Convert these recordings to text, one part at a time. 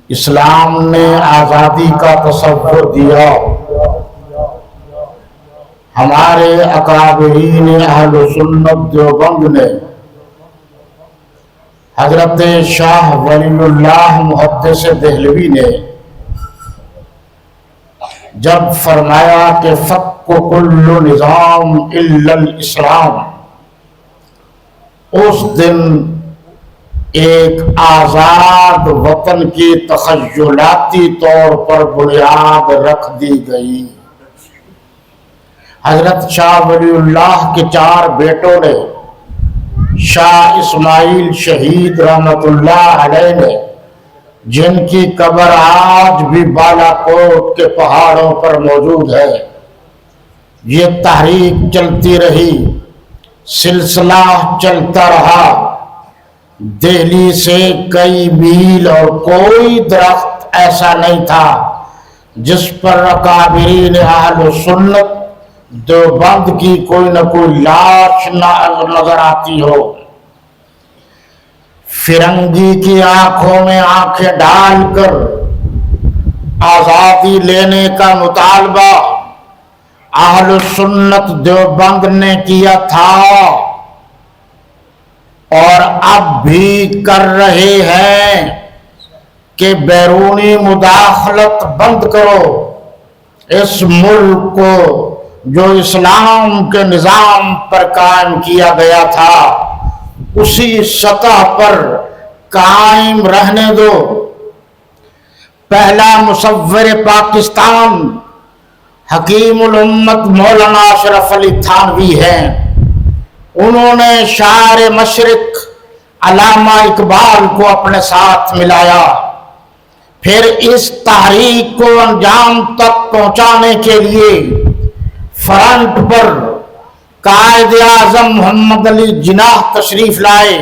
اسلام نے آزادی کا تصور دیا، ہمارے اکابرین اہل سنت دیوبند نے حضرت شاہ ولی اللہ محدث دہلوی نے جب فرمایا کہ فک کل نظام الا الاسلام، اس دن ایک آزاد وطن کی تخیلاتی طور پر بنیاد رکھ دی گئی۔ حضرت شاہ ولی اللہ کے 4 بیٹوں نے، شاہ اسماعیل شہید رحمت اللہ علیہ نے، جن کی قبر آج بھی بالا کوٹ کے پہاڑوں پر موجود ہے، یہ تحریک چلتی رہی، سلسلہ چلتا رہا، دہلی سے کئی میل اور کوئی درخت ایسا نہیں تھا جس پر اکابرین اہل سنت دیوبند کی کوئی نہ کوئی لاش نظر آتی ہو۔ فرنگی کی آنکھوں میں آنکھیں ڈال کر آزادی لینے کا مطالبہ اہل سنت دیوبند نے کیا تھا اور اب بھی کر رہے ہیں کہ بیرونی مداخلت بند کرو، اس ملک کو جو اسلام کے نظام پر قائم کیا گیا تھا اسی سطح پر قائم رہنے دو۔ پہلا مصور پاکستان حکیم الامت مولانا اشرف علی تھانوی ہیں، انہوں نے شاعر مشرق علامہ اقبال کو اپنے ساتھ ملایا، پھر اس تحریک کو انجام تک پہنچانے کے لیے فرنٹ پر قائد اعظم محمد علی جناح تشریف لائے۔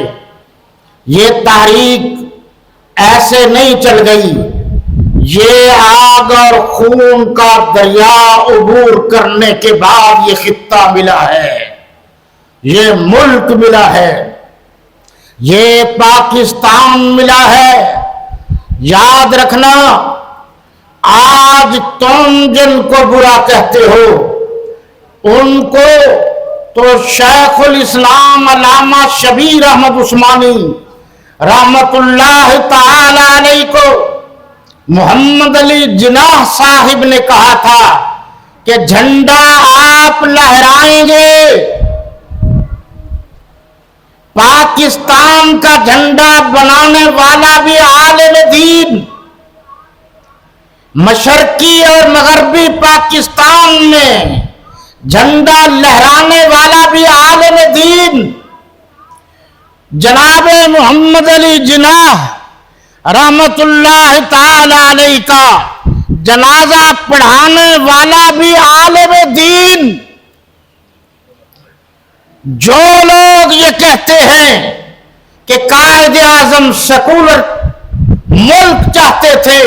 یہ تحریک ایسے نہیں چل گئی، یہ آگ اور خون کا دریا عبور کرنے کے بعد یہ خطہ ملا ہے، یہ ملک ملا ہے، یہ پاکستان ملا ہے۔ یاد رکھنا، آج تم جن کو برا کہتے ہو ان کو تو شیخ الاسلام علامہ شبیر احمد عثمانی رحمت اللہ تعالی علیہ کو محمد علی جناح صاحب نے کہا تھا کہ جھنڈا آپ لہرائیں گے، پاکستان کا جھنڈا بنانے والا بھی عالم دین، مشرقی اور مغربی پاکستان میں جھنڈا لہرانے والا بھی عالم دین جناب محمد علی جناح رحمت اللہ تعالی علیہ کا جنازہ پڑھانے والا بھی عالم دین۔ جو لوگ یہ کہتے ہیں کہ قائد اعظم سیکولر ملک چاہتے تھے،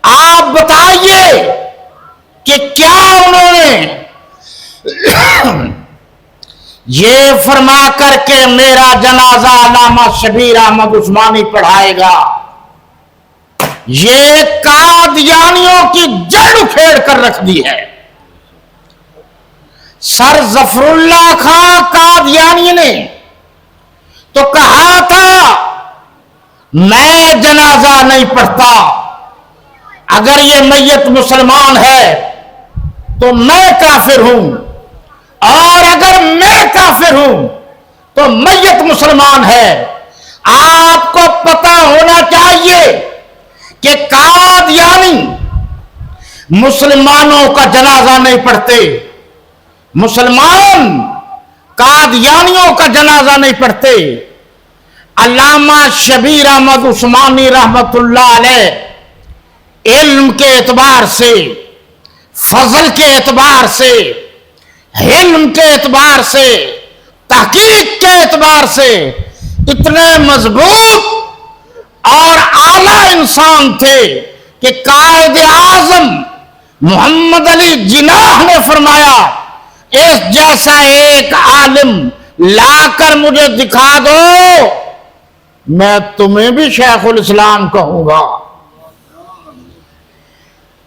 آپ بتائیے کہ کیا انہوں نے یہ فرما کر کے میرا جنازہ علامہ شبیر احمد عثمانی پڑھائے گا، یہ قادیانیوں کی جڑ اکھیڑ کر رکھ دی ہے۔ سر ظفر اللہ خان قادیانی نے تو کہا تھا میں جنازہ نہیں پڑھتا، اگر یہ میت مسلمان ہے تو میں کافر ہوں، اور اگر میں کافر ہوں تو میت مسلمان ہے۔ آپ کو پتہ ہونا چاہیے کہ قادیانی مسلمانوں کا جنازہ نہیں پڑھتے، مسلمان قادیانیوں کا جنازہ نہیں پڑھتے۔ علامہ شبیر احمد عثمانی رحمت اللہ علیہ علم کے اعتبار سے، فضل کے اعتبار سے، علم کے اعتبار سے، تحقیق کے اعتبار سے اتنے مضبوط اور اعلیٰ انسان تھے کہ قائد اعظم محمد علی جناح نے فرمایا اس جیسا ایک عالم لا کر مجھے دکھا دو، میں تمہیں بھی شیخ الاسلام کہوں گا۔